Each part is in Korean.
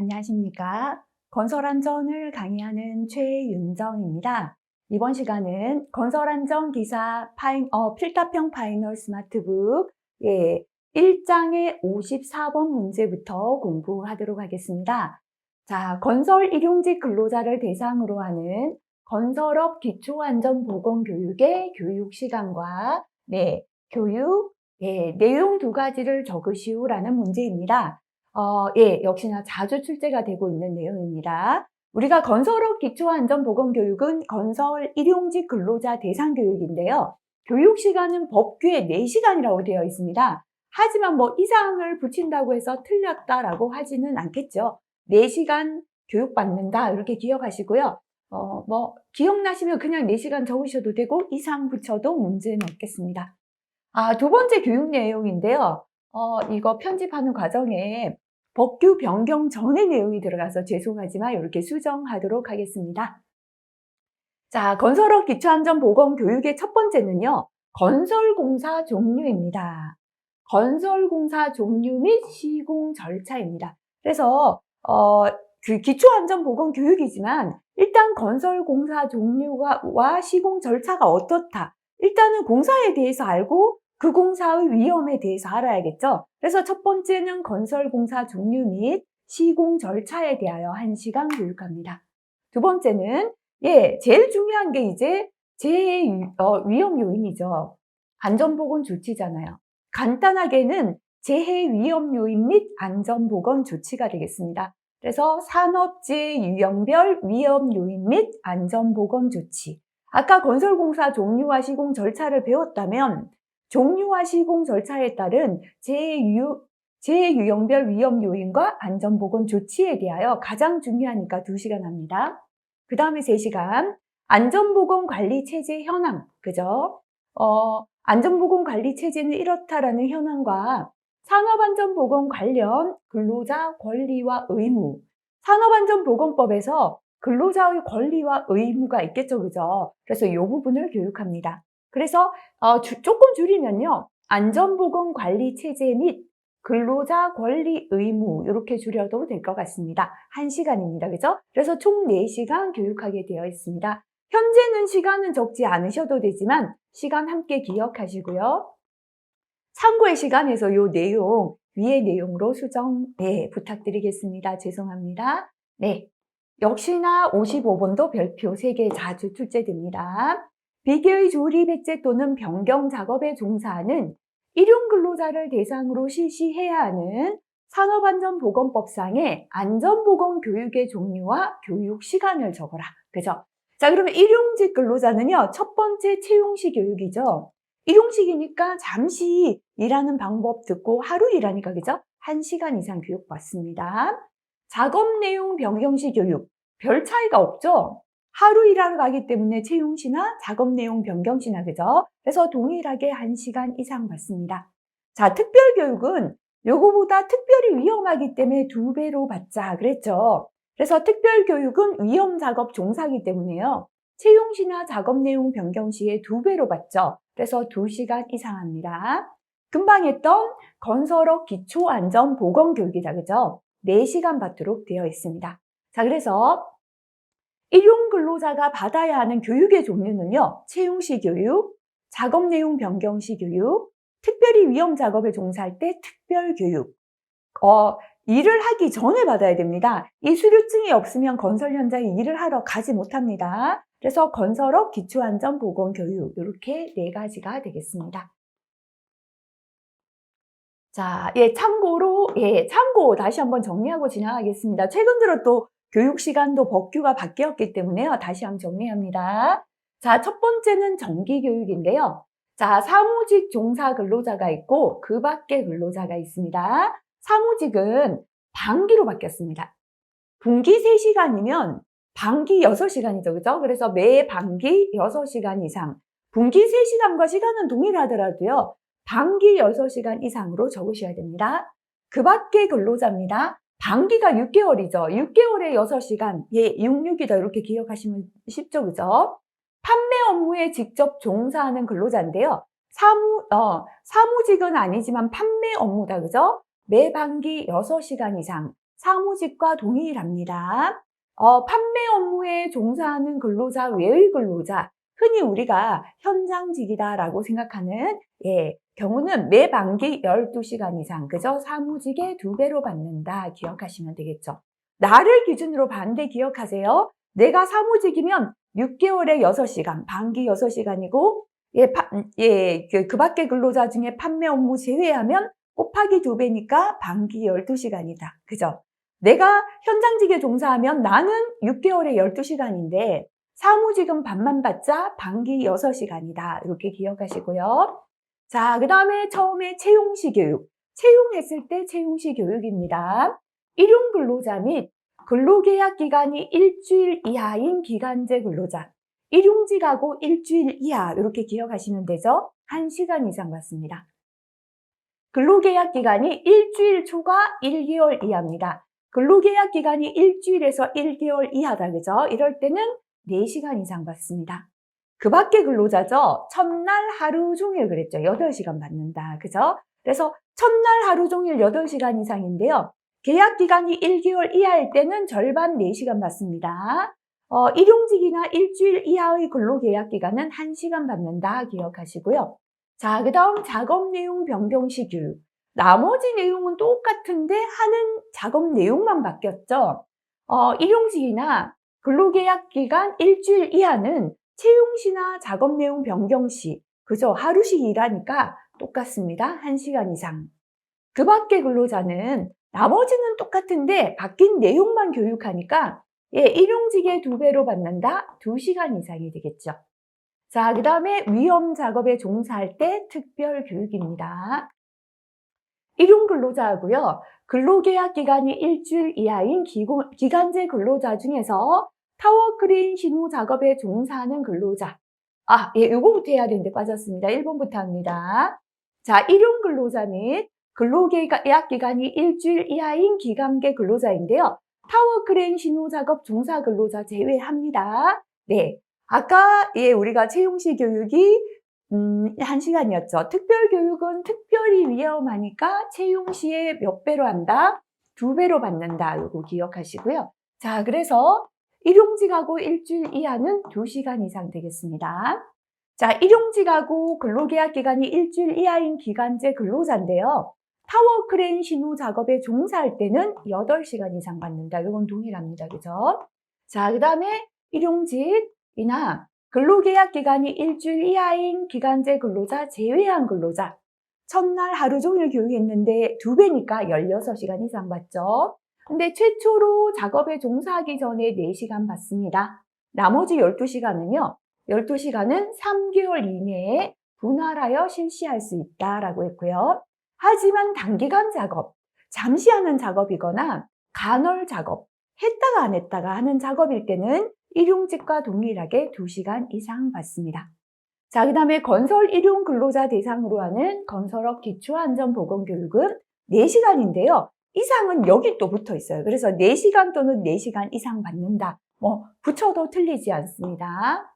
안녕하십니까. 건설안전을 강의하는 최윤정입니다. 이번 시간은 건설안전 기사 필답형 파이널 스마트북 1장의 54번 문제부터 공부하도록 하겠습니다. 자, 건설 일용직 근로자를 대상으로 하는 건설업 기초안전보건교육의 교육시간과 교육 내용 두 가지를 적으시오라는 문제입니다. 역시나 자주 출제가 되고 있는 내용입니다. 우리가 건설업 기초안전보건교육은 건설 일용직 근로자 대상 교육인데요. 교육시간은 법규에 4시간이라고 되어 있습니다. 하지만 이 사항을 붙인다고 해서 틀렸다라고 하지는 않겠죠. 4시간 교육받는다 이렇게 기억하시고요. 기억나시면 그냥 4시간 적으셔도 되고 이상 붙여도 문제는 없겠습니다. 두 번째 교육 내용인데요. 이거 편집하는 과정에 법규 변경 전의 내용이 들어가서 죄송하지만 이렇게 수정하도록 하겠습니다. 자, 건설업 기초안전보건교육의 첫 번째는요. 건설공사 종류입니다. 건설공사 종류 및 시공 절차입니다. 그래서 그 기초안전보건교육이지만 일단 건설공사 종류와 시공 절차가 어떻다. 일단은 공사에 대해서 알고 그 공사의 위험에 대해서 알아야겠죠. 그래서 첫 번째는 건설공사 종류 및 시공 절차에 대하여 1시간 교육합니다. 두 번째는 제일 중요한 게 이제 위험 요인이죠. 안전보건 조치잖아요. 간단하게는 재해 위험 요인 및 안전보건 조치가 되겠습니다. 그래서 산업재해 유형별 위험 요인 및 안전보건 조치. 아까 건설공사 종류와 시공 절차를 배웠다면 종류와 시공 절차에 따른 재해 유형별 위험 요인과 안전보건 조치에 대하여 가장 중요하니까 2시간 합니다. 그 다음에 3시간 안전보건 관리 체제 현황, 그죠? 안전보건 관리 체제는 이렇다라는 현황과 산업안전보건 관련 근로자 권리와 의무. 산업안전보건법에서 근로자의 권리와 의무가 있겠죠, 그죠? 그래서 이 부분을 교육합니다. 그래서 조금 줄이면요. 안전보건 관리 체제 및 근로자 권리 의무 이렇게 줄여도 될 것 같습니다. 1시간입니다. 그죠? 그래서 총 4시간 교육하게 되어 있습니다. 현재는 시간은 적지 않으셔도 되지만 시간 함께 기억하시고요. 참고의 시간에서 이 내용, 위의 내용으로 수정 부탁드리겠습니다. 죄송합니다. 역시나 55번도 별표 3개 자주 출제됩니다. 비계의 조립 해체 또는 변경 작업에 종사하는 일용근로자를 대상으로 실시해야 하는 산업안전보건법상의 안전보건 교육의 종류와 교육 시간을 적어라. 그죠? 자, 그러면 일용직 근로자는요, 첫 번째 채용시 교육이죠. 일용직이니까 잠시 일하는 방법 듣고 하루 일하니까, 그죠? 1시간 이상 교육받습니다. 작업 내용 변경시 교육, 별 차이가 없죠? 하루 일하러 가기 때문에 채용시나 작업 내용 변경시나, 그죠? 그래서 동일하게 1시간 이상 받습니다. 자, 특별교육은 요거보다 특별히 위험하기 때문에 2배로 받자 그랬죠. 그래서 특별교육은 위험작업 종사기 때문에요. 채용시나 작업 내용 변경시에 2배로 받죠. 그래서 2시간 이상 합니다. 금방 했던 건설업 기초안전보건교육이다, 그죠? 4시간 받도록 되어 있습니다. 자, 그래서 일용근로자가 받아야 하는 교육의 종류는요. 채용시 교육, 작업 내용 변경시 교육, 특별히 위험 작업에 종사할 때 특별교육. 일을 하기 전에 받아야 됩니다. 이 수료증이 없으면 건설 현장에 일을 하러 가지 못합니다. 그래서 건설업 기초안전보건교육 이렇게 4가지가 되겠습니다. 자, 참고 다시 한번 정리하고 지나가겠습니다. 최근 들어 또 교육 시간도 법규가 바뀌었기 때문에요. 다시 한번 정리합니다. 자, 첫 번째는 정기교육인데요. 자, 사무직 종사 근로자가 있고 그 밖에 근로자가 있습니다. 사무직은 반기로 바뀌었습니다. 분기 3시간이면 반기 6시간이죠. 그죠? 그래서 매 반기 6시간 이상. 분기 3시간과 시간은 동일하더라도요. 반기 6시간 이상으로 적으셔야 됩니다. 그 밖에 근로자입니다. 반기가 6개월이죠. 6개월에 6시간. 66이다. 이렇게 기억하시면 쉽죠. 그죠? 판매 업무에 직접 종사하는 근로자인데요. 사무직은 아니지만 판매 업무다. 그죠? 매 반기 6시간 이상. 사무직과 동일합니다. 판매 업무에 종사하는 근로자 외의 근로자, 흔히 우리가 현장직이다라고 생각하는 경우는 매 반기 12시간 이상, 그죠? 사무직의 2배로 받는다 기억하시면 되겠죠. 나를 기준으로 반대 기억하세요. 내가 사무직이면 6개월에 6시간, 반기 6시간이고 그 밖에 근로자 중에 판매 업무 제외하면 곱하기 2배니까 반기 12시간이다. 그죠? 내가 현장직에 종사하면 나는 6개월에 12시간인데 사무직은 반만 받자 반기 6시간이다. 이렇게 기억하시고요. 자, 그 다음에 처음에 채용시 교육. 채용했을 때 채용시 교육입니다. 일용 근로자 및 근로계약 기간이 일주일 이하인 기간제 근로자. 일용직하고 일주일 이하 이렇게 기억하시면 되죠. 1시간 이상 받습니다. 근로계약 기간이 일주일 초과 1개월 이하입니다. 근로계약 기간이 일주일에서 1개월 이하다, 그죠? 이럴 때는 4시간 이상 받습니다. 그 밖에 근로자죠. 첫날 하루 종일 그랬죠. 8시간 받는다, 그죠? 그래서 첫날 하루 종일 8시간 이상인데요. 계약 기간이 1개월 이하일 때는 절반 4시간 받습니다. 일용직이나 일주일 이하의 근로계약 기간은 1시간 받는다 기억하시고요. 자, 그 다음 작업 내용 변경 시 교육. 나머지 내용은 똑같은데 하는 작업 내용만 바뀌었죠. 일용직이나 근로계약 기간 일주일 이하는 채용시나 작업 내용 변경 시, 그죠? 하루씩 일하니까 똑같습니다. 1시간 이상. 그 밖의 근로자는 나머지는 똑같은데 바뀐 내용만 교육하니까 일용직의 2배로 받는다. 2시간 이상이 되겠죠. 자, 그 다음에 위험 작업에 종사할 때 특별 교육입니다. 일용 근로자하고요. 근로계약 기간이 일주일 이하인 기간제 근로자 중에서 타워크레인 신호 작업에 종사하는 근로자. 요거부터 해야 되는데 빠졌습니다. 1번부터 합니다. 자, 일용 근로자 및 근로계약 기간이 일주일 이하인 기간계 근로자인데요. 타워크레인 신호 작업 종사 근로자 제외합니다. 네. 아까 우리가 채용시 교육이 1시간이었죠. 특별교육은 특별히 위험하니까 채용시에 몇 배로 한다? 2배로 받는다. 이거 기억하시고요. 자, 그래서 일용직하고 일주일 이하는 2시간 이상 되겠습니다. 자, 일용직하고 근로계약 기간이 일주일 이하인 기간제 근로자인데요. 타워크레인 신호 작업에 종사할 때는 8시간 이상 받는다. 이건 동일합니다. 그죠? 자, 그 다음에 일용직이나 근로계약 기간이 일주일 이하인 기간제 근로자 제외한 근로자. 첫날 하루 종일 교육했는데 2배니까 16시간 이상 받죠. 근데 최초로 작업에 종사하기 전에 4시간 받습니다. 나머지 12시간은요. 12시간은 3개월 이내에 분할하여 실시할 수 있다라고 했고요. 하지만 단기간 작업, 잠시 하는 작업이거나 간헐 작업, 했다가 안 했다가 하는 작업일 때는 일용직과 동일하게 2시간 이상 받습니다. 자, 그 다음에 건설 일용 근로자 대상으로 하는 건설업 기초안전보건교육은 4시간인데요. 이상은 여기 또 붙어 있어요. 그래서 4시간 또는 4시간 이상 받는다. 붙여도 틀리지 않습니다.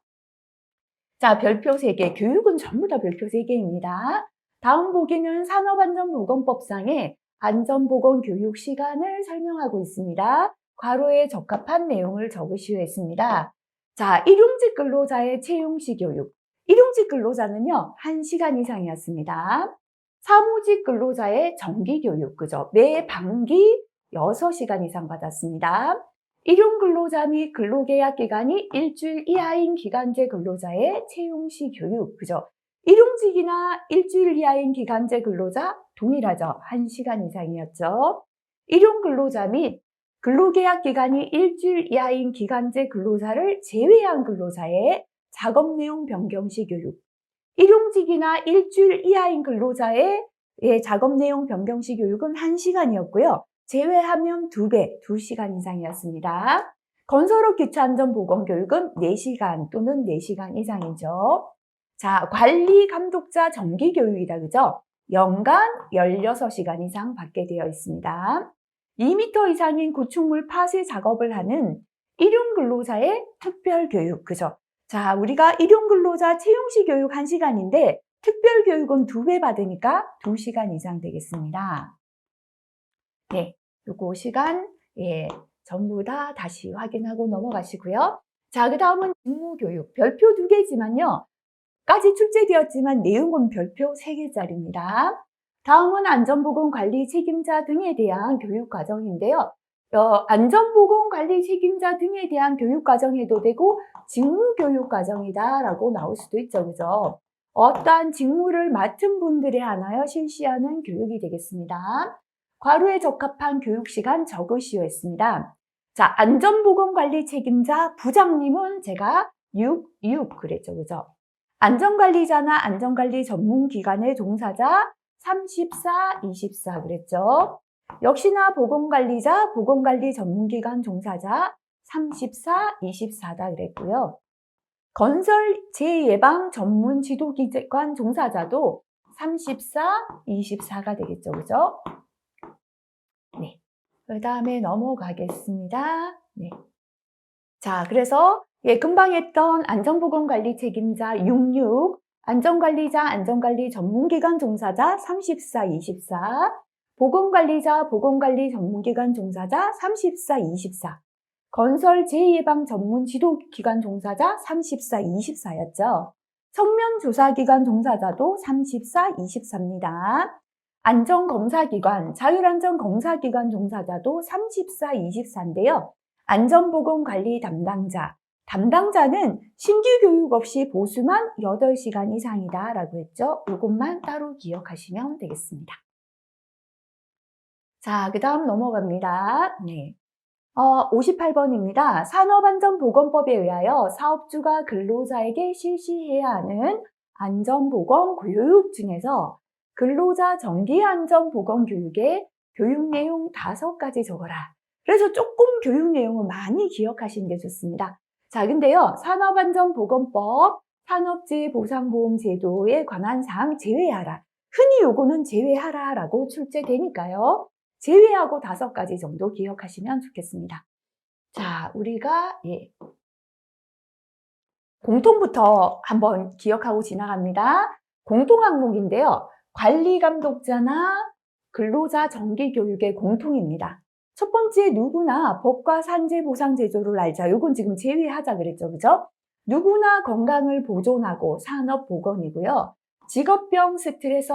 자, 별표 3개. 교육은 전부 다 별표 3개입니다. 다음 보기는 산업안전보건법상의 안전보건 교육 시간을 설명하고 있습니다. 괄호에 적합한 내용을 적으시오 했습니다. 자, 일용직 근로자의 채용시 교육. 일용직 근로자는요, 1시간 이상이었습니다. 사무직 근로자의 정기 교육, 그죠? 매 반기 6시간 이상 받았습니다. 일용 근로자 및 근로계약 기간이 일주일 이하인 기간제 근로자의 채용시 교육, 그죠? 일용직이나 일주일 이하인 기간제 근로자 동일하죠. 1시간 이상이었죠. 일용 근로자 및 근로계약 기간이 일주일 이하인 기간제 근로자를 제외한 근로자의 작업 내용 변경 시 교육. 일용직이나 일주일 이하인 근로자의 작업 내용 변경 시 교육은 1시간이었고요. 제외하면 2배, 2시간 이상이었습니다. 건설업 기초안전보건교육은 4시간 또는 4시간 이상이죠. 자, 관리 감독자 정기교육이다, 그죠? 연간 16시간 이상 받게 되어 있습니다. 2m 이상인 구축물 파쇄 작업을 하는 일용 근로자의 특별교육, 그죠? 자, 우리가 일용 근로자 채용시 교육 1시간인데 특별교육은 2배 받으니까 2시간 이상 되겠습니다. 네, 요거 시간 예, 전부 다 다시 확인하고 넘어가시고요. 자, 그 다음은 직무교육. 별표 2개지만요. 까지 출제되었지만 내용은 별표 3개짜리입니다. 다음은 안전보건관리 책임자 등에 대한 교육과정인데요. 안전보건관리 책임자 등에 대한 교육과정해도 되고 직무교육과정이다 라고 나올 수도 있죠. 그죠? 어떠한 직무를 맡은 분들에 한하여 실시하는 교육이 되겠습니다. 과로에 적합한 교육시간 적으시오 했습니다. 자, 안전보건관리 책임자 부장님은 제가 6 그랬죠. 그죠? 안전관리자나 안전관리 전문기관의 종사자 34, 24 그랬죠. 역시나 보건관리자, 보건관리 전문기관 종사자 34, 24다 그랬고요. 건설 재예방 전문 지도기관 종사자도 34, 24가 되겠죠. 그죠? 네. 그 다음에 넘어가겠습니다. 네. 자, 그래서 금방 했던 안전보건관리 책임자 66, 안전관리자, 안전관리 전문기관 종사자 34, 24, 보건관리자, 보건관리 전문기관 종사자 34, 24, 건설 재예방 전문 지도기관 종사자 34, 24였죠. 성면조사기관 종사자도 34, 24입니다. 안전검사기관, 자율안전검사기관 종사자도 34, 24인데요. 안전보건관리 담당자는 신규 교육 없이 보수만 8시간 이상이다 라고 했죠. 이것만 따로 기억하시면 되겠습니다. 자, 그 다음 넘어갑니다. 네. 58번입니다. 산업안전보건법에 의하여 사업주가 근로자에게 실시해야 하는 안전보건 교육 중에서 근로자 정기안전보건교육의 교육 내용 5가지 적어라. 그래서 조금 교육 내용을 많이 기억하시는 게 좋습니다. 자, 근데요. 산업안전보건법, 산업재해보상보험제도에 관한 사항 제외하라. 흔히 요거는 제외하라라고 출제되니까요. 제외하고 5가지 정도 기억하시면 좋겠습니다. 자, 우리가 공통부터 한번 기억하고 지나갑니다. 공통 항목인데요. 관리감독자나 근로자 정기교육의 공통입니다. 첫 번째, 누구나 법과 산재보상제도를 알자. 요건 지금 제외하자 그랬죠. 그죠? 누구나 건강을 보존하고 산업보건이고요. 직업병, 스트레스,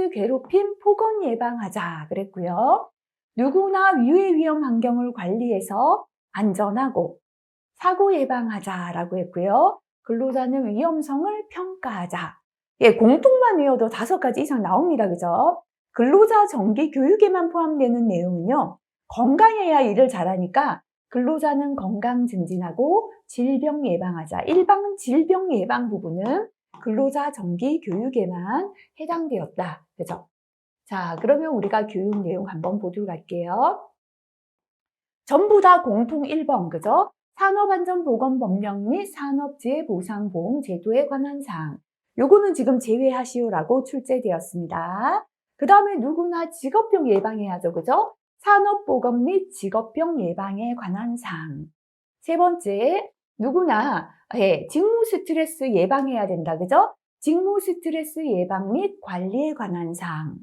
괴롭힘, 폭언 예방하자 그랬고요. 누구나 위해 위험 환경을 관리해서 안전하고 사고 예방하자라고 했고요. 근로자는 위험성을 평가하자. 공통만 외워도 5가지 이상 나옵니다. 그죠? 근로자 정기 교육에만 포함되는 내용은요. 건강해야 일을 잘하니까 근로자는 건강 증진하고 질병 예방하자. 일반 질병 예방 부분은 근로자 정기 교육에만 해당되었다. 그죠? 자, 그러면 우리가 교육 내용 한번 보도록 할게요. 전부 다 공통 1번, 그죠? 산업안전보건법령 및 산업재해보상보험제도에 관한 사항. 요거는 지금 제외하시오라고 출제되었습니다. 그 다음에 누구나 직업병 예방해야죠. 그죠? 산업보건 및 직업병 예방에 관한 사항. 세 번째, 누구나 직무 스트레스 예방해야 된다. 그죠? 직무 스트레스 예방 및 관리에 관한 사항.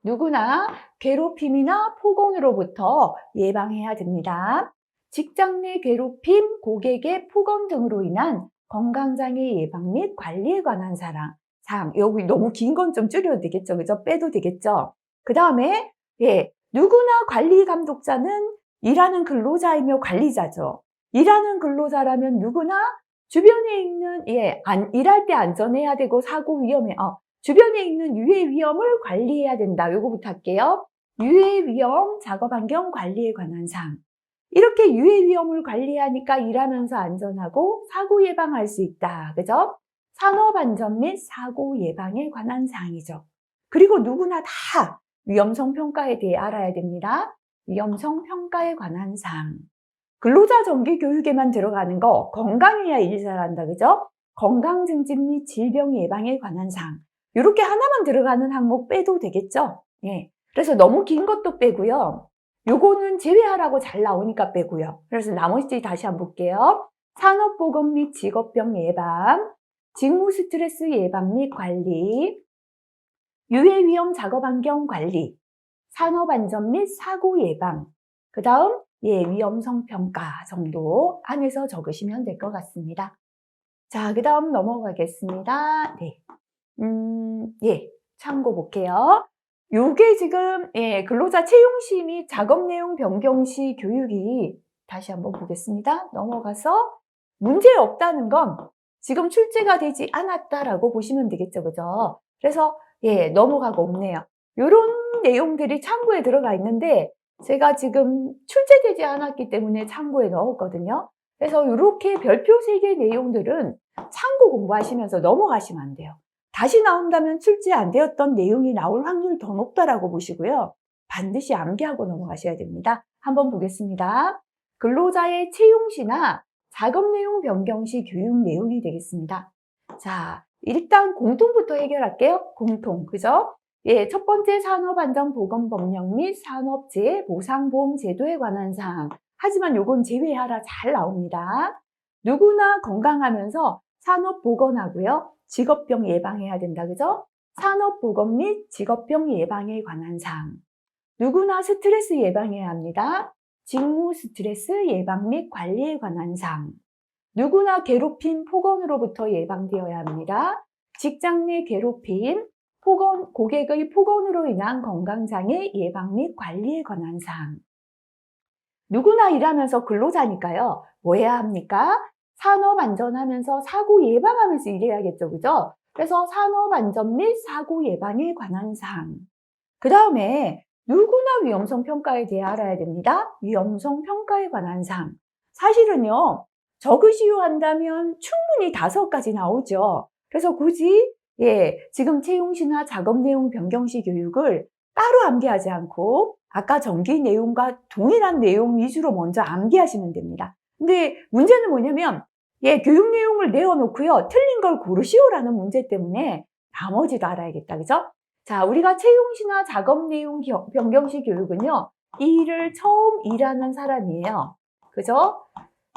누구나 괴롭힘이나 폭언으로부터 예방해야 됩니다. 직장 내 괴롭힘, 고객의 폭언 등으로 인한 건강장애 예방 및 관리에 관한 사항. 여기 너무 긴 건 좀 줄여도 되겠죠. 그죠? 빼도 되겠죠. 그 다음에, 누구나 관리 감독자는 일하는 근로자이며 관리자죠. 일하는 근로자라면 누구나 주변에 있는, 일할 때 안전해야 되고 사고 위험해, 주변에 있는 유해 위험을 관리해야 된다. 요거부터 할게요. 유해 위험, 작업 환경 관리에 관한 사항. 이렇게 유해 위험을 관리하니까 일하면서 안전하고 사고 예방할 수 있다. 그죠? 산업안전 및 사고 예방에 관한 사항이죠. 그리고 누구나 다 위험성 평가에 대해 알아야 됩니다. 위험성 평가에 관한 사항. 근로자 정기 교육에만 들어가는 거 건강해야 일 잘한다. 그죠? 건강 증진 및 질병 예방에 관한 사항. 이렇게 하나만 들어가는 항목 빼도 되겠죠? 그래서 너무 긴 것도 빼고요. 요거는 제외하라고 잘 나오니까 빼고요. 그래서 나머지 다시 한번 볼게요. 산업보건 및 직업병 예방, 직무 스트레스 예방 및 관리, 유해 위험 작업 환경 관리, 산업안전 및 사고 예방, 그 다음, 위험성 평가 정도 안에서 적으시면 될 것 같습니다. 자, 그 다음 넘어가겠습니다. 네. 참고 볼게요. 요게 지금, 근로자 채용시 및 작업 내용 변경 시 교육이, 다시 한번 보겠습니다. 넘어가서 문제 없다는 건 지금 출제가 되지 않았다라고 보시면 되겠죠. 그죠? 그래서, 넘어가고 없네요. 요런 내용들이 참고에 들어가 있는데, 제가 지금 출제되지 않았기 때문에 참고에 넣었거든요. 그래서 이렇게 별표 3개 내용들은 참고 공부하시면서 넘어가시면 안 돼요. 다시 나온다면 출제 안 되었던 내용이 나올 확률이 더 높다라고 보시고요. 반드시 암기하고 넘어가셔야 됩니다. 한번 보겠습니다. 근로자의 채용시나 작업 내용 변경 시 교육 내용이 되겠습니다. 자, 일단 공통부터 해결할게요. 공통, 그죠? 첫 번째 산업안전보건법령 및 산업재해 보상보험 제도에 관한 사항. 하지만 요건 제외하라 잘 나옵니다. 누구나 건강하면서 산업보건하고요. 직업병 예방해야 된다, 그죠? 산업보건 및 직업병 예방에 관한 사항. 누구나 스트레스 예방해야 합니다. 직무 스트레스 예방 및 관리에 관한 사항. 누구나 괴롭힘, 폭언으로부터 예방되어야 합니다. 직장 내 괴롭힘, 폭언, 고객의 폭언으로 인한 건강장애 예방 및 관리에 관한 사항. 누구나 일하면서 근로자니까요. 뭐 해야 합니까? 산업안전하면서 사고 예방하면서 일해야겠죠. 그죠? 그래서 산업안전 및 사고 예방에 관한 사항. 그 다음에 누구나 위험성 평가에 대해 알아야 됩니다. 위험성 평가에 관한 사항. 사실은요. 적으시오 한다면 충분히 5가지 나오죠. 그래서 굳이 지금 채용시나 작업 내용 변경 시 교육을 따로 암기하지 않고 아까 전기 내용과 동일한 내용 위주로 먼저 암기하시면 됩니다. 근데 문제는 뭐냐면 교육 내용을 내어놓고요. 틀린 걸 고르시오라는 문제 때문에 나머지도 알아야겠다. 그죠? 자, 우리가 채용시나 작업 내용 변경 시 교육은요. 이 일을 처음 일하는 사람이에요. 그죠?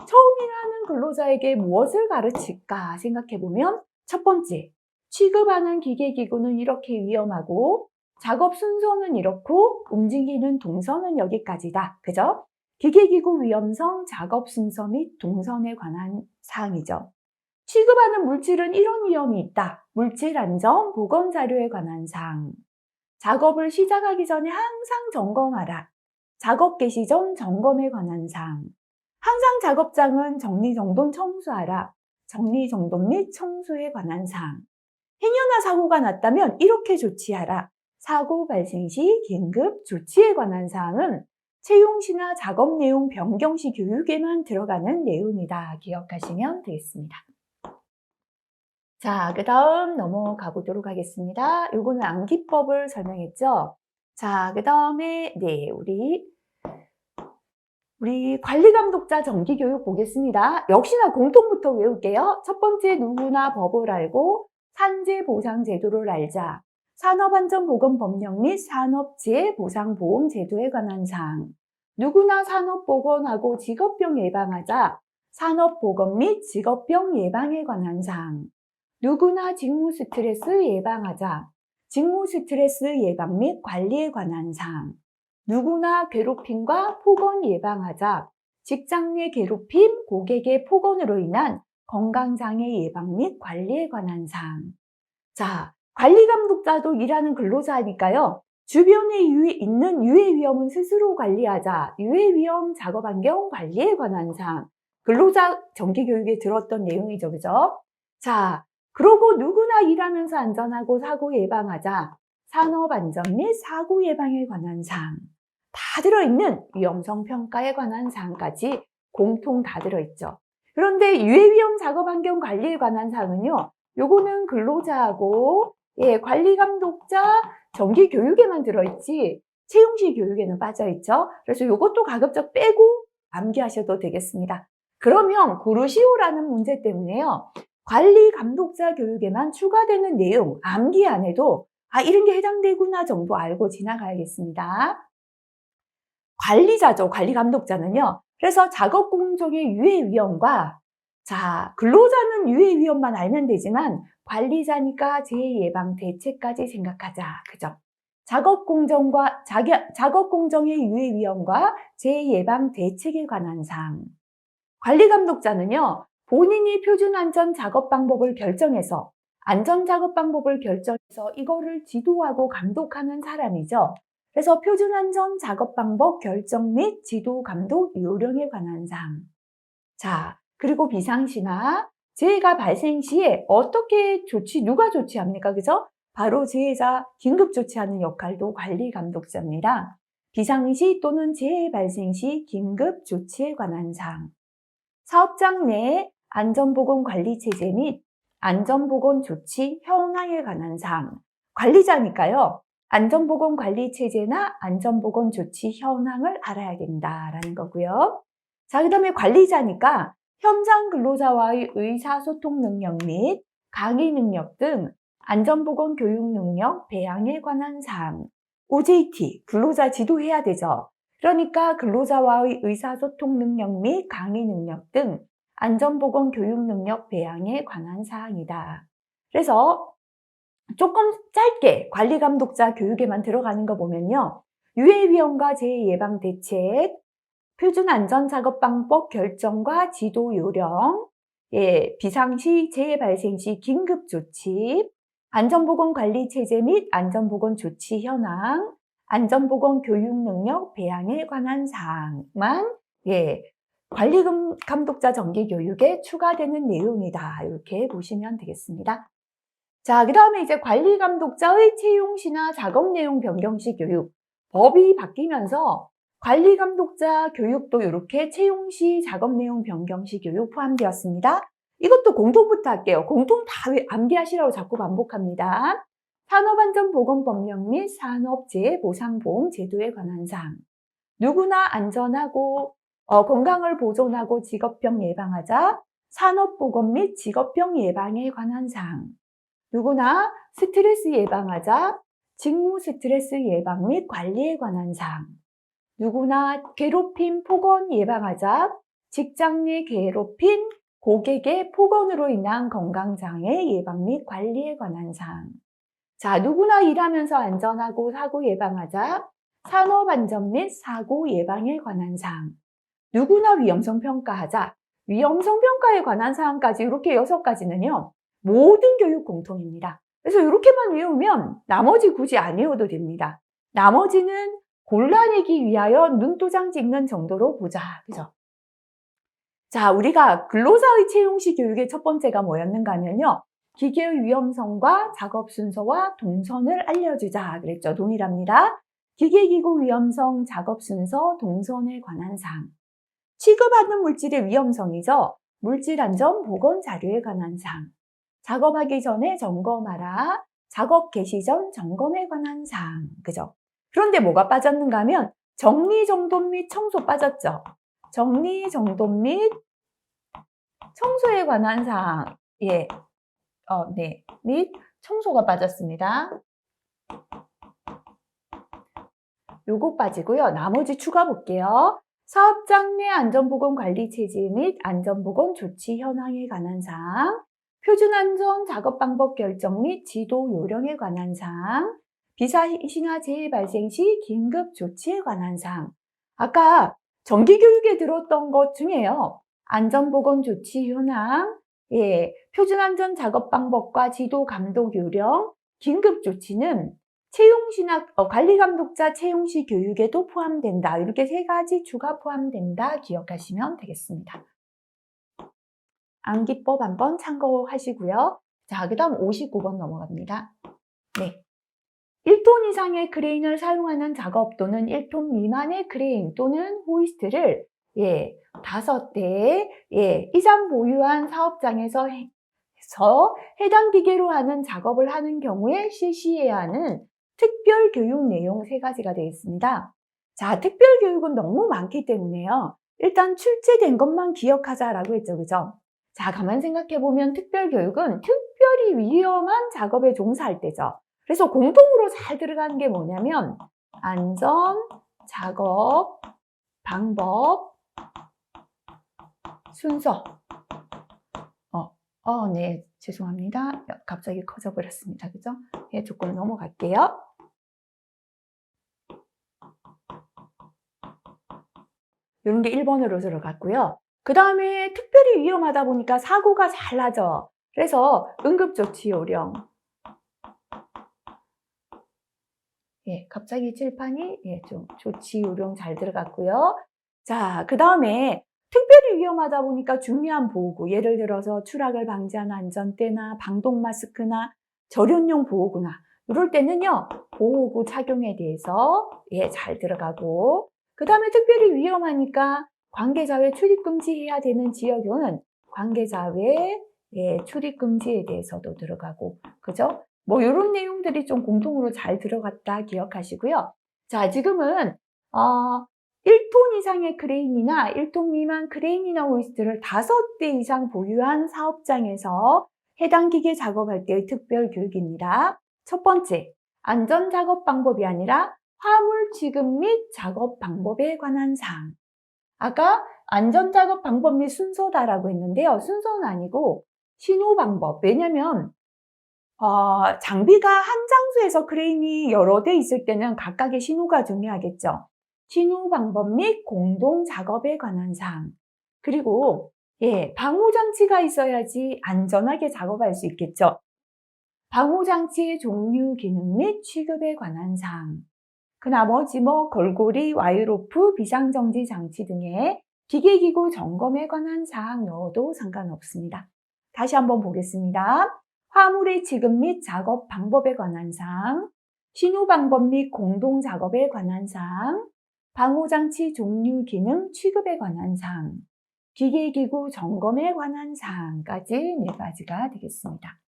처음 일하는 근로자에게 무엇을 가르칠까 생각해보면 첫 번째, 취급하는 기계기구는 이렇게 위험하고 작업 순서는 이렇고 움직이는 동선은 여기까지다. 그죠? 기계기구 위험성, 작업 순서 및 동선에 관한 사항이죠. 취급하는 물질은 이런 위험이 있다. 물질 안전, 보건 자료에 관한 사항. 작업을 시작하기 전에 항상 점검하라. 작업 개시 전 점검에 관한 사항. 항상 작업장은 정리정돈 청소하라. 정리정돈 및 청소에 관한 사항. 행여나 사고가 났다면 이렇게 조치하라. 사고 발생 시 긴급 조치에 관한 사항은 채용시나 작업 내용 변경 시 교육에만 들어가는 내용이다. 기억하시면 되겠습니다. 자, 그 다음 넘어가 보도록 하겠습니다. 요거는 암기법을 설명했죠. 자, 그 다음에 우리 관리감독자 정기교육 보겠습니다. 역시나 공통부터 외울게요. 첫 번째, 누구나 법을 알고 산재보상제도를 알자. 산업안전보건법령 및 산업재해보상보험제도에 관한 사항. 누구나 산업보건하고 직업병 예방하자. 산업보건 및 직업병 예방에 관한 사항. 누구나 직무 스트레스 예방하자. 직무 스트레스 예방 및 관리에 관한 사항. 누구나 괴롭힘과 폭언 예방하자. 직장 내 괴롭힘, 고객의 폭언으로 인한 건강장애 예방 및 관리에 관한 사항. 자, 관리감독자도 일하는 근로자니까요. 주변에 있는 유해 위험은 스스로 관리하자. 유해 위험 작업 환경 관리에 관한 사항. 근로자 정기교육에 들었던 내용이죠. 그죠? 자, 그러고 누구나 일하면서 안전하고 사고 예방하자. 산업안전 및 사고 예방에 관한 사항. 다 들어있는 위험성 평가에 관한 사항까지 공통 다 들어있죠. 그런데 유해위험 작업환경 관리에 관한 사항은요. 요거는 근로자하고 관리감독자 정기교육에만 들어있지 채용시 교육에는 빠져있죠. 그래서 요것도 가급적 빼고 암기하셔도 되겠습니다. 그러면 고르시오라는 문제 때문에요. 관리감독자 교육에만 추가되는 내용 암기 안 해도 이런 게 해당되구나 정도 알고 지나가야겠습니다. 관리자죠. 관리감독자는요. 그래서 작업 공정의 유해 위험과 근로자는 유해 위험만 알면 되지만 관리자니까 재해 예방 대책까지 생각하자. 그죠? 작업 공정의 유해 위험과 재해 예방 대책에 관한 사항. 관리 감독자는요, 본인이 표준 안전 작업 방법을 결정해서 안전 작업 방법을 결정해서 이거를 지도하고 감독하는 사람이죠. 그래서 표준 안전 작업 방법 결정 및 지도 감독 요령에 관한 사항. 자, 그리고 비상시나 재해가 발생 시에 어떻게 누가 조치합니까? 그죠? 바로 재해자 긴급 조치하는 역할도 관리 감독자입니다. 비상시 또는 재해 발생 시 긴급 조치에 관한 사항. 사업장 내 안전보건 관리 체제 및 안전보건 조치 현황에 관한 사항. 관리자니까요. 안전보건 관리 체제나 안전보건 조치 현황을 알아야 된다라는 거고요. 자, 그다음에 관리자니까 현장 근로자와의 의사소통 능력 및 강의 능력 등 안전보건 교육 능력 배양에 관한 사항. OJT, 근로자 지도해야 되죠. 그러니까 근로자와의 의사소통 능력 및 강의 능력 등 안전보건 교육 능력 배양에 관한 사항이다. 그래서 조금 짧게 관리 감독자 교육에만 들어가는 거 보면요. 유해 위험과 재해 예방 대책, 표준 안전 작업 방법 결정과 지도 요령, 비상시 재해 발생 시 긴급 조치, 안전보건 관리 체제 및 안전보건 조치 현황, 안전보건 교육 능력 배양에 관한 사항만 관리 감독자 정기 교육에 추가되는 내용이다. 이렇게 보시면 되겠습니다. 자, 그다음에 이제 관리 감독자의 채용 시나 작업 내용 변경 시 교육. 법이 바뀌면서 관리 감독자 교육도 이렇게 채용 시 작업 내용 변경 시 교육 포함되었습니다. 이것도 공통부터 할게요. 공통 다 암기하시라고 자꾸 반복합니다. 산업안전보건법령 및 산업재해보상보험 제도에 관한 사항. 누구나 안전하고 건강을 보존하고 직업병 예방하자. 산업보건 및 직업병 예방에 관한 사항. 누구나 스트레스 예방하자. 직무 스트레스 예방 및 관리에 관한 사항. 누구나 괴롭힘, 폭언 예방하자. 직장 내 괴롭힘, 고객의 폭언으로 인한 건강장애 예방 및 관리에 관한 사항. 자, 누구나 일하면서 안전하고 사고 예방하자. 산업안전 및 사고 예방에 관한 사항. 누구나 위험성 평가하자. 위험성 평가에 관한 사항까지 이렇게 6가지는요. 모든 교육 공통입니다. 그래서 이렇게만 외우면 나머지 굳이 안 외워도 됩니다. 나머지는 골라내기 위하여 눈도장 찍는 정도로 보자. 그죠? 자, 우리가 근로자의 채용시 교육의 첫 번째가 뭐였는가 하면요. 기계의 위험성과 작업 순서와 동선을 알려주자 그랬죠. 동일합니다. 기계기구 위험성, 작업 순서, 동선에 관한 사항. 취급하는 물질의 위험성이죠. 물질 안전 보건 자료에 관한 사항. 작업하기 전에 점검하라. 작업 개시 전 점검에 관한 사항. 그죠? 그런데 뭐가 빠졌는가 하면 정리, 정돈 및 청소 빠졌죠. 정리, 정돈 및 청소에 관한 사항. 및 청소가 빠졌습니다. 요거 빠지고요. 나머지 추가 볼게요. 사업장 내 안전보건 관리 체제 및 안전보건 조치 현황에 관한 사항, 표준안전 작업 방법 결정 및 지도 요령에 관한 사항, 비상시나 재해 발생 시 긴급 조치에 관한 사항. 아까 정기교육에 들었던 것 중에요. 안전보건 조치 현황, 표준안전 작업 방법과 지도 감독 요령, 긴급 조치는 채용시나 관리 감독자 채용시 교육에도 포함된다. 이렇게 3가지 추가 포함된다. 기억하시면 되겠습니다. 암기법 한번 참고하시고요. 자, 그 다음 59번 넘어갑니다. 네. 1톤 이상의 크레인을 사용하는 작업 또는 1톤 미만의 크레인 또는 호이스트를 5대 이상 보유한 사업장에서 해당 기계로 하는 작업을 하는 경우에 실시해야 하는 특별 교육 내용 3가지가 되어 있습니다. 자, 특별 교육은 너무 많기 때문에요. 일단 출제된 것만 기억하자라고 했죠. 그죠? 자, 가만 생각해 보면 특별 교육은 특별히 위험한 작업에 종사할 때죠. 그래서 공통으로 잘 들어가는 게 뭐냐면 안전, 작업, 방법, 순서. 네, 죄송합니다. 갑자기 커져 버렸습니다. 그죠? 조금 넘어갈게요. 이런 게 1번으로 들어갔고요. 그 다음에 특별히 위험하다 보니까 사고가 잘 나죠. 그래서 응급조치 요령. 예, 갑자기 칠판이 좀 조치 요령 잘 들어갔고요. 자, 그 다음에 특별히 위험하다 보니까 중요한 보호구, 예를 들어서 추락을 방지하는 안전대나 방독 마스크나 절연용 보호구나 이럴 때는요 보호구 착용에 대해서 잘 들어가고, 그 다음에 특별히 위험하니까 관계자회 출입 금지해야 되는 지역은 관계자회 출입 금지에 대해서도 들어가고, 그죠? 뭐 이런 내용들이 좀 공통으로 잘 들어갔다 기억하시고요. 자, 지금은 1톤 이상의 크레인이나 1톤 미만 크레인이나 호이스트를 5대 이상 보유한 사업장에서 해당 기계 작업할 때의 특별 교육입니다. 첫 번째, 안전 작업 방법이 아니라 화물 취급 및 작업 방법에 관한 사항. 아까 안전 작업 방법 및 순서다라고 했는데요. 순서는 아니고 신호 방법. 왜냐면 장비가 한 장소에서 크레인이 여러 대 있을 때는 각각의 신호가 중요하겠죠. 신호 방법 및 공동 작업에 관한 사항. 그리고 방호 장치가 있어야지 안전하게 작업할 수 있겠죠. 방호 장치의 종류, 기능 및 취급에 관한 사항. 그 나머지 걸고리, 와이로프, 비상정지 장치 등의 기계기구 점검에 관한 사항 넣어도 상관없습니다. 다시 한번 보겠습니다. 화물의 취급 및 작업 방법에 관한 사항, 신호 방법 및 공동 작업에 관한 사항, 방호장치 종류, 기능, 취급에 관한 사항, 기계기구 점검에 관한 사항까지 4가지가 되겠습니다.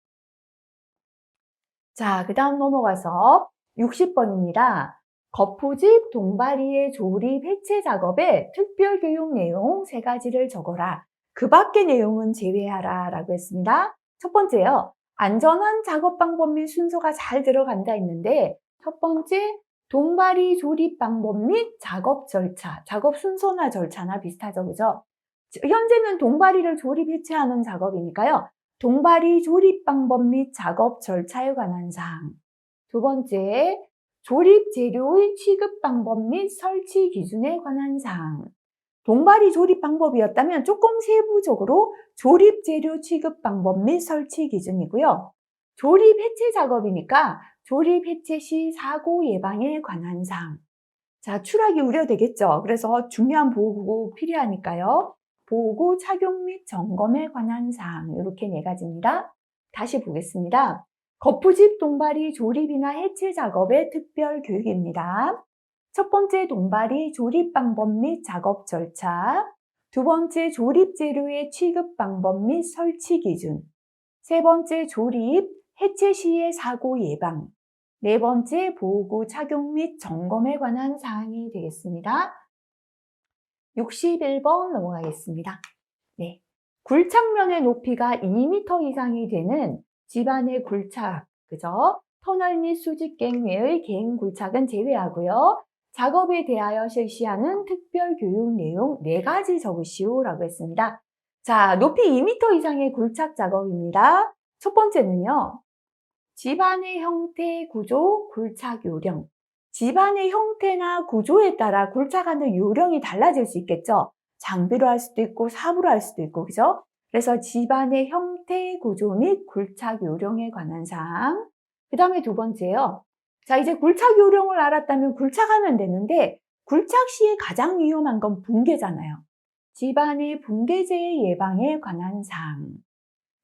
자, 그 다음 넘어가서 60번입니다. 거푸집, 동바리의 조립, 해체 작업에 특별 교육 내용 3가지를 적어라. 그 밖의 내용은 제외하라 라고 했습니다. 첫 번째요. 안전한 작업 방법 및 순서가 잘 들어간다 했는데, 첫 번째, 동바리 조립 방법 및 작업 절차, 작업 순서나 절차나 비슷하죠, 그죠? 현재는 동바리를 조립 해체하는 작업이니까요. 동바리 조립 방법 및 작업 절차에 관한 사항. 두 번째, 조립 재료의 취급 방법 및 설치 기준에 관한 사항. 동바리 조립 방법이었다면 조금 세부적으로 조립 재료 취급 방법 및 설치 기준이고요. 조립 해체 작업이니까 조립 해체 시 사고 예방에 관한 사항. 자, 추락이 우려되겠죠. 그래서 중요한 보호구 필요하니까요. 보호구 착용 및 점검에 관한 사항, 이렇게 4가지입니다. 다시 보겠습니다. 거푸집 동바리 조립이나 해체 작업의 특별 교육입니다. 첫 번째, 동바리 조립 방법 및 작업 절차. 두 번째, 조립 재료의 취급 방법 및 설치 기준. 세 번째, 조립, 해체 시의 사고 예방. 4번째, 보호구 착용 및 점검에 관한 사항이 되겠습니다. 61번 넘어가겠습니다. 네. 굴착면의 높이가 2m 이상이 되는 집안의 굴착, 그죠? 터널 및 수직갱 외의 개인 굴착은 제외하고요. 작업에 대하여 실시하는 특별 교육 내용 4가지 적으시오 라고 했습니다. 자, 높이 2m 이상의 굴착 작업입니다. 첫 번째는요. 집안의 형태, 구조, 굴착 요령. 집안의 형태나 구조에 따라 굴착하는 요령이 달라질 수 있겠죠. 장비로 할 수도 있고 사부로 할 수도 있고, 그죠? 그래서 집안의 형태, 구조 및 굴착 요령에 관한 사항. 그 다음에 2번째요. 자, 이제 굴착 요령을 알았다면 굴착하면 되는데, 굴착 시에 가장 위험한 건 붕괴잖아요. 집안의 붕괴재해 예방에 관한 사항.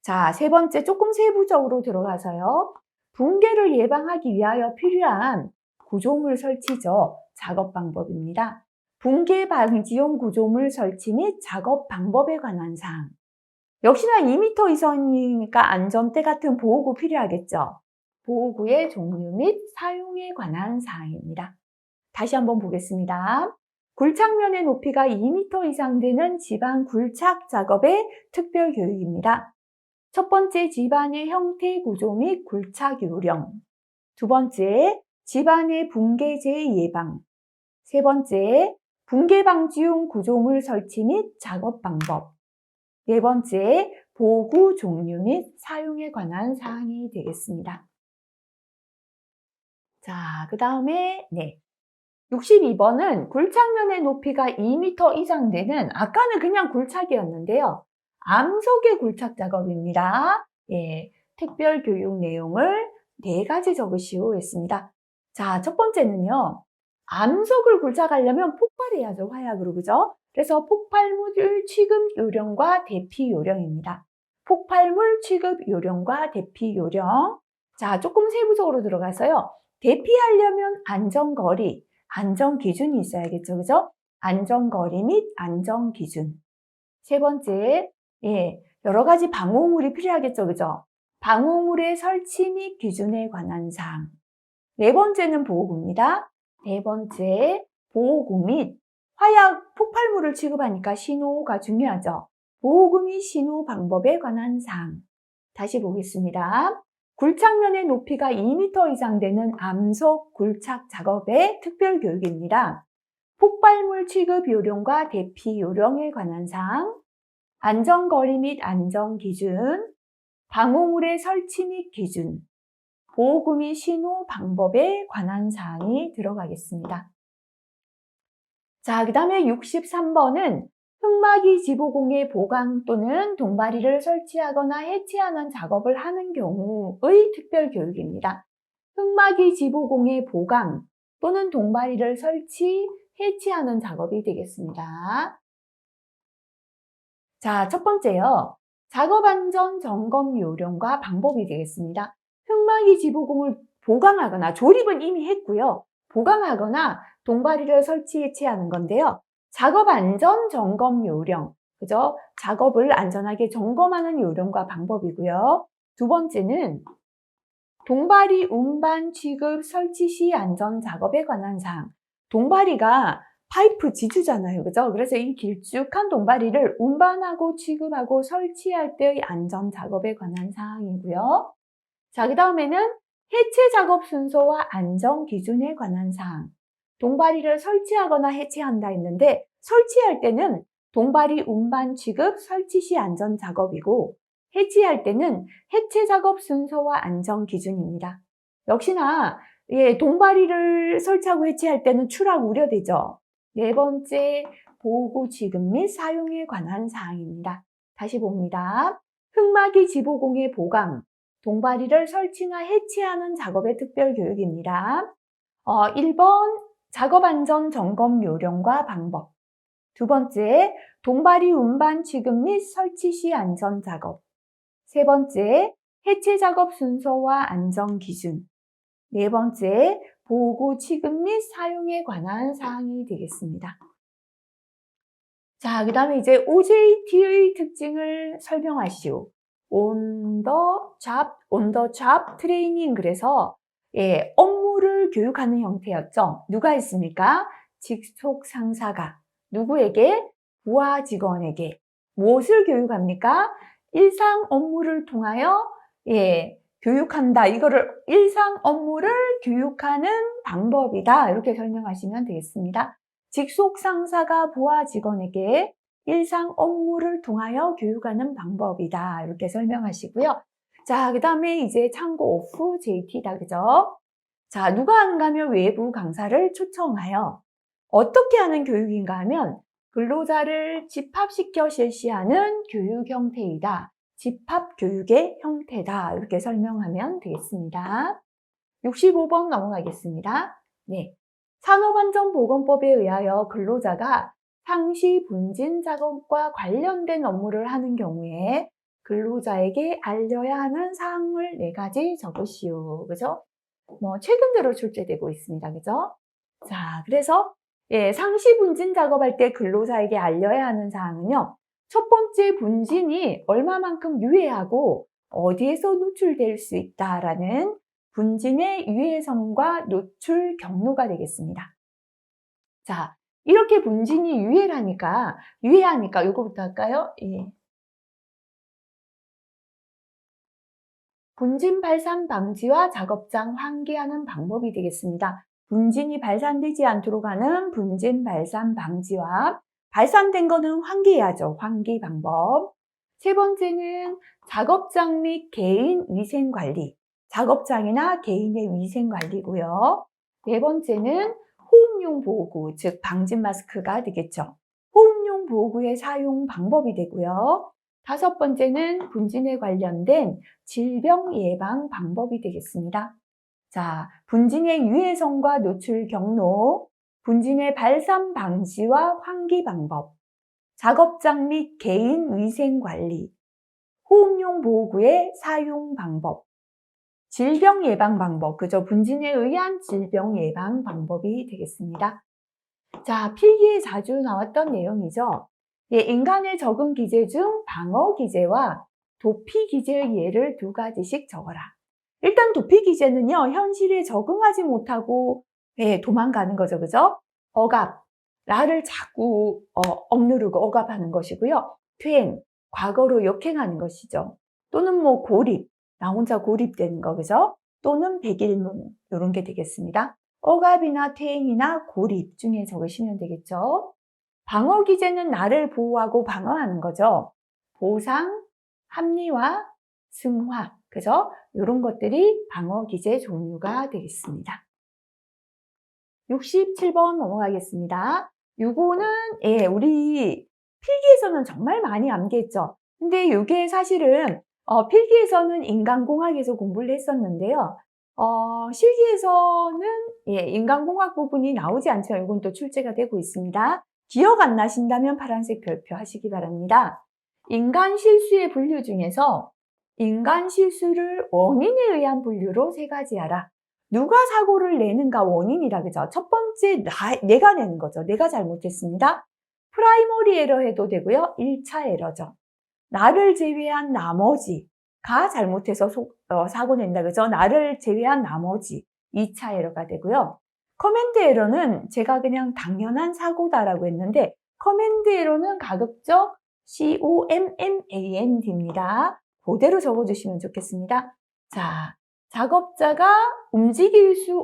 자, 3번째 조금 세부적으로 들어가서요. 붕괴를 예방하기 위하여 필요한 구조물 설치죠. 작업 방법입니다. 붕괴 방지용 구조물 설치 및 작업 방법에 관한 사항. 역시나 2m 이상이니까 안전대 같은 보호구 필요하겠죠. 보호구의 종류 및 사용에 관한 사항입니다. 다시 한번 보겠습니다. 굴착면의 높이가 2m 이상 되는 집안 굴착 작업의 특별 교육입니다. 첫 번째, 집안의 형태, 구조 및 굴착 요령. 2번째, 집안의 붕괴재해 예방. 3번째, 붕괴 방지용 구조물 설치 및 작업 방법. 4번째, 보호구 종류 및 사용에 관한 사항이 되겠습니다. 자, 그 다음에 62번은 굴착면의 높이가 2m 이상 되는, 아까는 그냥 굴착이었는데요. 암석의 굴착 작업입니다. 예, 특별 교육 내용을 4가지 적으시오 했습니다. 자, 첫 번째는요. 암석을 굴착하려면 폭발해야죠. 화약으로, 그죠? 그래서 폭발물 취급 요령과 대피 요령입니다. 폭발물 취급 요령과 대피 요령. 자, 조금 세부적으로 들어가서요. 대피하려면 안전거리, 안전기준이 있어야겠죠. 그죠? 안전거리 및 안전기준. 세 번째, 여러 가지 방호물이 필요하겠죠. 그죠? 방호물의 설치 및 기준에 관한 사항. 네 번째는 보호구입니다. 네 번째, 보호구 및 화약 폭발물을 취급하니까 신호가 중요하죠. 보호구 및 신호 방법에 관한 사항. 다시 보겠습니다. 굴착면의 높이가 2m 이상 되는 암석 굴착 작업의 특별 교육입니다. 폭발물 취급 요령과 대피 요령에 관한 사항, 안전거리 및 안전기준, 방호물의 설치 및 기준, 보호구 및 신호 방법에 관한 사항이 들어가겠습니다. 자, 그 다음에 63번은 흙막이 지보공에 보강 또는 동바리를 설치하거나 해체하는 작업을 하는 경우의 특별 교육입니다. 흙막이 지보공에 보강 또는 동바리를 설치, 해체하는 작업이 되겠습니다. 자, 첫 번째요. 작업 안전 점검 요령과 방법이 되겠습니다. 흙막이 지보공을 보강하거나, 조립은 이미 했고요. 보강하거나 동바리를 설치, 해체하는 건데요. 작업 안전 점검 요령, 그죠? 작업을 안전하게 점검하는 요령과 방법이고요. 두 번째는 동바리 운반 취급 설치 시 안전 작업에 관한 사항. 동바리가 파이프 지주잖아요. 그죠? 그래서 이 길쭉한 동바리를 운반하고 취급하고 설치할 때의 안전 작업에 관한 사항이고요. 자, 그 다음에는 해체 작업 순서와 안전 기준에 관한 사항. 동바리를 설치하거나 해체한다 했는데, 설치할 때는 동바리 운반 취급 설치 시 안전 작업이고, 해체할 때는 해체 작업 순서와 안전 기준입니다. 역시나 동바리를 설치하고 해체할 때는 추락 우려되죠. 네 번째, 보호구 취급 및 사용에 관한 사항입니다. 다시 봅니다. 흙막이 지보공의 보강, 동바리를 설치나 해체하는 작업의 특별 교육입니다. 1번, 작업 안전 점검 요령과 방법. 두 번째, 동바리 운반 취급 및 설치 시 안전 작업. 세 번째, 해체 작업 순서와 안전 기준. 네 번째, 보호구 취급 및 사용에 관한 사항이 되겠습니다. 자, 그 다음에 이제 OJT의 특징을 설명하시오. On the job training. 그래서 업무를 교육하는 형태였죠. 누가 했습니까? 직속 상사가 누구에게? 부하 직원에게. 무엇을 교육합니까? 일상 업무를 통하여 교육한다. 이거를 일상 업무를 교육하는 방법이다. 이렇게 설명하시면 되겠습니다. 직속 상사가 부하 직원에게 일상 업무를 통하여 교육하는 방법이다. 이렇게 설명하시고요. 자, 그 다음에 이제 참고 of JT다. 그죠? 자, 누가 하는가 하면 외부 강사를 초청하여 어떻게 하는 교육인가 하면 근로자를 집합시켜 실시하는 교육 형태이다. 집합 교육의 형태다. 이렇게 설명하면 되겠습니다. 65번 넘어가겠습니다. 네. 산업안전보건법에 의하여 근로자가 상시 분진 작업과 관련된 업무를 하는 경우에 근로자에게 알려야 하는 사항을 4가지 적으시오. 그죠? 최근 들어 출제되고 있습니다. 그죠? 자, 그래서 상시 분진 작업할 때 근로자에게 알려야 하는 사항은요. 첫 번째, 분진이 얼마만큼 유해하고 어디에서 노출될 수 있다라는 분진의 유해성과 노출 경로가 되겠습니다. 자, 이렇게 분진이 유해하니까 이거부터 할까요? 분진 발산 방지와 작업장 환기하는 방법이 되겠습니다. 분진이 발산되지 않도록 하는 분진 발산 방지와 발산된 거는 환기해야죠. 환기 방법. 세 번째는 작업장 및 개인 위생 관리. 작업장이나 개인의 위생 관리고요. 네 번째는 호흡용 보호구, 즉 방진 마스크가 되겠죠. 호흡용 보호구의 사용 방법이 되고요. 5번째는 분진에 관련된 질병 예방 방법이 되겠습니다. 자, 분진의 유해성과 노출 경로, 분진의 발산 방지와 환기 방법, 작업장 및 개인 위생 관리, 호흡용 보호구의 사용 방법, 질병 예방 방법, 그죠? 분진에 의한 질병 예방 방법이 되겠습니다. 자, 필기에 자주 나왔던 내용이죠. 예, 인간의 적응 기제 중 방어 기제와 도피 기제의 예를 2가지씩 적어라. 일단 도피 기제는요, 현실에 적응하지 못하고 도망가는 거죠, 그죠? 억압, 나를 자꾸 억누르고 억압하는 것이고요. 퇴행, 과거로 역행하는 것이죠. 또는 뭐 고립, 나 혼자 고립되는 거, 그죠? 또는 백일문, 이런 게 되겠습니다. 억압이나 퇴행이나 고립 중에 적으시면 되겠죠. 방어 기제는 나를 보호하고 방어하는 거죠. 보상, 합리화, 승화, 그죠? 이런 것들이 방어 기제 종류가 되겠습니다. 67번 넘어가겠습니다. 요거는 우리 필기에서는 정말 많이 암기했죠. 근데 이게 사실은 필기에서는 인간공학에서 공부를 했었는데요. 실기에서는 인간공학 부분이 나오지 않지만 이건 또 출제가 되고 있습니다. 기억 안 나신다면 파란색 별표 하시기 바랍니다. 인간 실수의 분류 중에서 인간 실수를 원인에 의한 분류로 3가지 하라. 누가 사고를 내는가 원인이라, 그죠? 첫 번째, 내가 내는 거죠. 내가 잘못했습니다. 프라이머리 에러 해도 되고요. 1차 에러죠. 나를 제외한 나머지가 잘못해서 사고 낸다, 그죠? 나를 제외한 나머지 2차 에러가 되고요. 커맨드 에러는 제가 그냥 당연한 사고다라고 했는데 커맨드 에러는 가급적 COMMAND입니다. 그대로 적어주시면 좋겠습니다. 자, 작업자가 움직일 수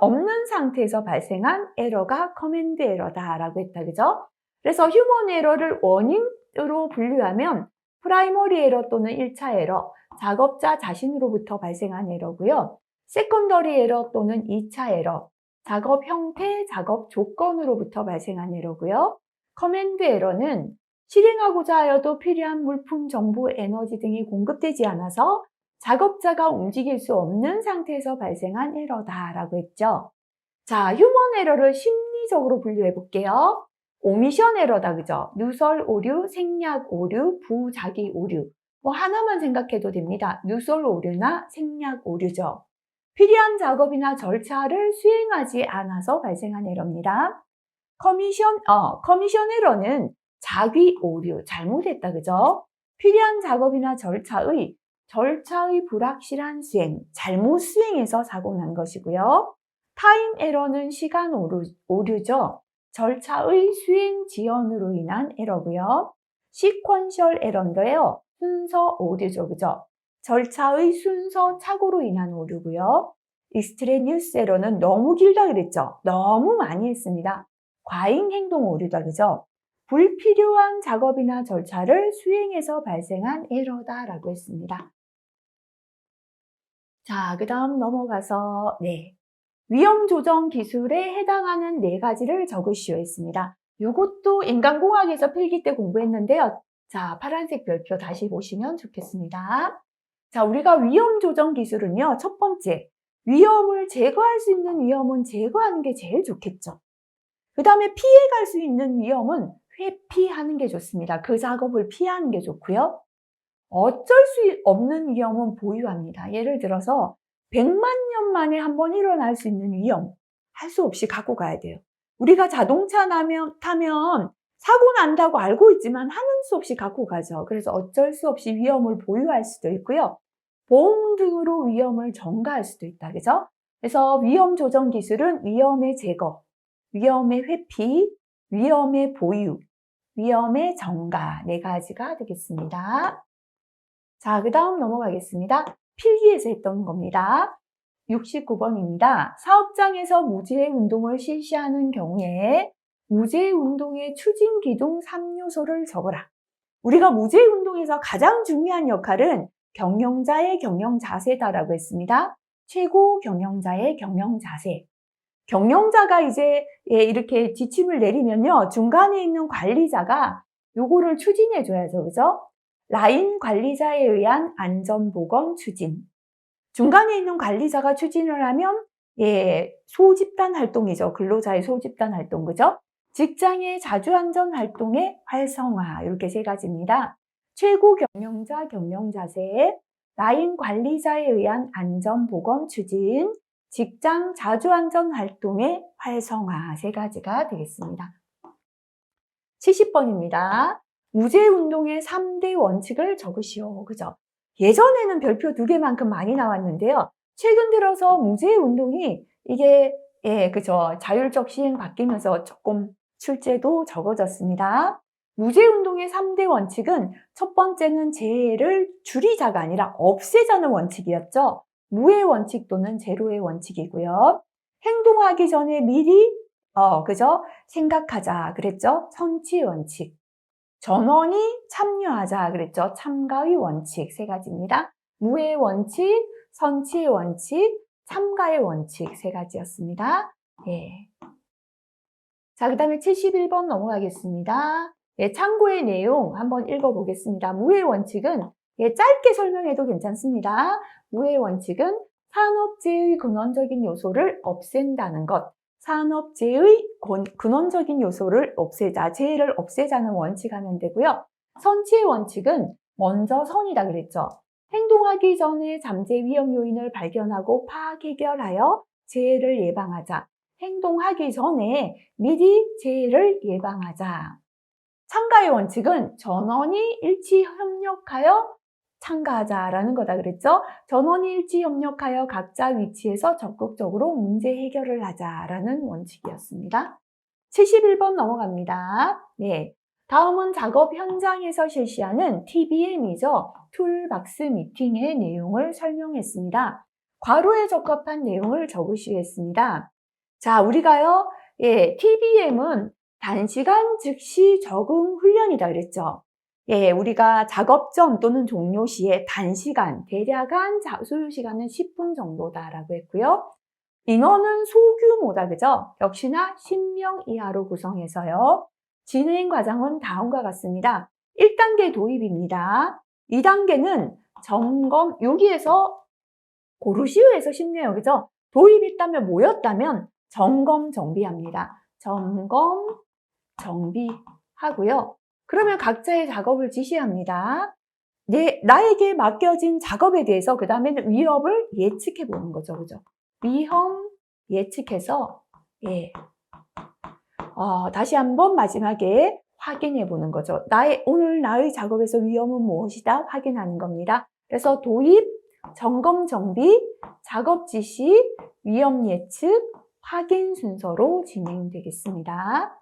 없는 상태에서 발생한 에러가 커맨드 에러다라고 했다, 그죠? 그래서 휴먼 에러를 원인으로 분류하면 프라이머리 에러 또는 1차 에러, 작업자 자신으로부터 발생한 에러고요. 세컨더리 에러 또는 2차 에러, 작업 형태, 작업 조건으로부터 발생한 에러고요. 커맨드 에러는 실행하고자 하여도 필요한 물품, 정보, 에너지 등이 공급되지 않아서 작업자가 움직일 수 없는 상태에서 발생한 에러다라고 했죠. 자, 휴먼 에러를 심리적으로 분류해 볼게요. 오미션 에러다, 그죠? 누설 오류, 생략 오류, 부작위 오류. 뭐 하나만 생각해도 됩니다. 누설 오류나 생략 오류죠. 필요한 작업이나 절차를 수행하지 않아서 발생한 에러입니다. 커미션 에러는 작위 오류, 잘못했다, 그죠? 필요한 작업이나 절차의 불확실한 수행, 잘못 수행해서 사고 난 것이고요. 타임 에러는 시간 오류죠. 절차의 수행 지연으로 인한 에러고요. 시퀀셜 에러인데요. 순서 오류죠, 그죠? 절차의 순서 착오로 인한 오류고요. 익스트레니우스 에러는 너무 길다 그랬죠? 너무 많이 했습니다. 과잉 행동 오류다, 그죠? 불필요한 작업이나 절차를 수행해서 발생한 에러다라고 했습니다. 자, 그 다음 넘어가서 위험 조정 기술에 해당하는 4가지를 적으시오 했습니다. 이것도 인간공학에서 필기 때 공부했는데요. 자, 파란색 별표 다시 보시면 좋겠습니다. 자, 우리가 위험 조정 기술은요, 첫 번째, 위험을 제거할 수 있는 위험은 제거하는 게 제일 좋겠죠. 그 다음에 피해갈 수 있는 위험은 회피하는 게 좋습니다. 그 작업을 피하는 게 좋고요. 어쩔 수 없는 위험은 보유합니다. 예를 들어서 100만 년 만에 한 번 일어날 수 있는 위험, 할 수 없이 갖고 가야 돼요. 우리가 자동차 타면 사고 난다고 알고 있지만 하는 수 없이 갖고 가죠. 그래서 어쩔 수 없이 위험을 보유할 수도 있고요. 보험 등으로 위험을 전가할 수도 있다, 그죠? 그래서 위험 조정 기술은 위험의 제거, 위험의 회피, 위험의 보유, 위험의 전가 4가지가 되겠습니다. 자, 그 다음 넘어가겠습니다. 필기에서 했던 겁니다. 69번입니다. 사업장에서 무제해 운동을 실시하는 경우에 무제해 운동의 추진 기둥 3요소를 적어라. 우리가 무제해 운동에서 가장 중요한 역할은 경영자의 경영 자세다라고 했습니다. 최고 경영자의 경영 자세. 경영자가 이제 이렇게 지침을 내리면요. 중간에 있는 관리자가 요거를 추진해 줘야죠. 그죠? 라인 관리자에 의한 안전보건 추진. 중간에 있는 관리자가 추진을 하면 소집단 활동이죠. 근로자의 소집단 활동. 그죠? 직장의 자주안전 활동의 활성화. 이렇게 세 가지입니다. 최고 경영자 경영 자세, 라인 관리자에 의한 안전보건 추진, 직장 자주안전 활동의 활성화 세 가지가 되겠습니다. 70번입니다. 무죄운동의 3대 원칙을 적으시오. 그죠? 예전에는 별표 2개만큼 많이 나왔는데요. 최근 들어서 무죄운동이 이게 그죠? 자율적 시행 바뀌면서 조금 출제도 적어졌습니다. 무죄운동의 3대 원칙은 첫 번째는 재해를 줄이자가 아니라 없애자는 원칙이었죠. 무의 원칙 또는 제로의 원칙이고요. 행동하기 전에 미리 그죠? 생각하자 그랬죠? 선취의 원칙. 전원이 참여하자 그랬죠? 참가의 원칙 세 가지입니다. 무의 원칙, 선취의 원칙, 참가의 원칙 세 가지였습니다. 자, 그 다음에 71번 넘어가겠습니다. 참고의 내용 한번 읽어보겠습니다. 무의 원칙은 짧게 설명해도 괜찮습니다. 무의 원칙은 산업재해의 근원적인 요소를 없앤다는 것. 산업재해의 근원적인 요소를 없애자, 재해를 없애자는 원칙 하면 되고요. 선취의 원칙은 먼저 선이다 그랬죠. 행동하기 전에 잠재 위험 요인을 발견하고 파악 해결하여 재해를 예방하자. 행동하기 전에 미리 재해를 예방하자. 참가의 원칙은 전원이 일치 협력하여 참가하자라는 거다 그랬죠? 전원이 일치 협력하여 각자 위치에서 적극적으로 문제 해결을 하자라는 원칙이었습니다. 71번 넘어갑니다. 다음은 작업 현장에서 실시하는 TBM이죠. 툴박스 미팅의 내용을 설명했습니다. 괄호에 적합한 내용을 적으시겠습니다. 자, 우리가요, TBM은 단시간 즉시 적응 훈련이다 그랬죠. 우리가 작업 전 또는 종료 시에 단시간, 대략한 소요 시간은 10분 정도다라고 했고요. 인원은 소규모다, 그죠? 역시나 10명 이하로 구성해서요. 진행 과정은 다음과 같습니다. 1단계 도입입니다. 2단계는 점검, 여기에서 고르시오에서 쉽네요, 그죠? 도입했다면 모였다면 점검, 정비합니다. 점검, 정비하고요. 그러면 각자의 작업을 지시합니다. 나에게 맡겨진 작업에 대해서 그 다음에는 위협을 예측해 보는 거죠. 그죠? 위험 예측해서 다시 한번 마지막에 확인해 보는 거죠. 오늘 나의 작업에서 위험은 무엇이다? 확인하는 겁니다. 그래서 도입, 점검, 정비, 작업 지시, 위험 예측, 확인 순서로 진행되겠습니다.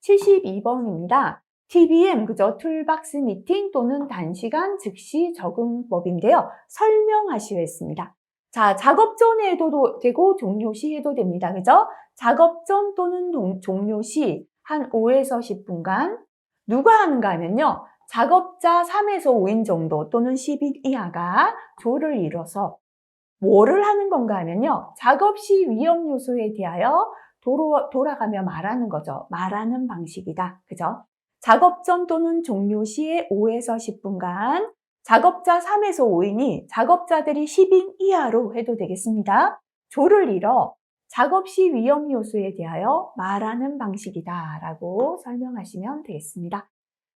72번입니다. TBM, 그죠? 툴박스 미팅 또는 단시간 즉시 적응법인데요. 설명하시오 했습니다. 자, 작업 전에 해도 되고 종료 시 해도 됩니다. 그죠? 작업 전 또는 종료 시 한 5에서 10분간 누가 하는가 하면요. 작업자 3에서 5인 정도 또는 10인 이하가 조를 이뤄서 뭐를 하는 건가 하면요. 작업 시 위험 요소에 대하여 돌아가며 말하는 거죠. 말하는 방식이다. 그죠? 작업 전 또는 종료 시에 5에서 10분간 작업자 3에서 5인이 작업자들이 10인 이하로 해도 되겠습니다. 조를 이뤄 작업 시 위험 요소에 대하여 말하는 방식이다 라고 설명하시면 되겠습니다.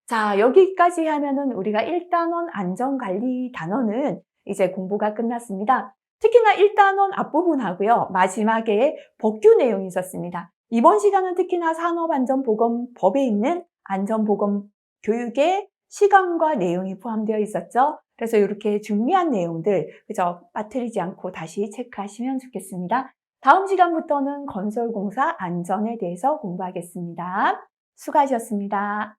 자, 여기까지 하면은 우리가 1단원 안전관리 단원은 이제 공부가 끝났습니다. 특히나 1단원 앞부분하고요. 마지막에 법규 내용이 있었습니다. 이번 시간은 특히나 산업안전보건법에 있는 안전보건 교육의 시간과 내용이 포함되어 있었죠. 그래서 이렇게 중요한 내용들 그죠? 빠뜨리지 않고 다시 체크하시면 좋겠습니다. 다음 시간부터는 건설공사 안전에 대해서 공부하겠습니다. 수고하셨습니다.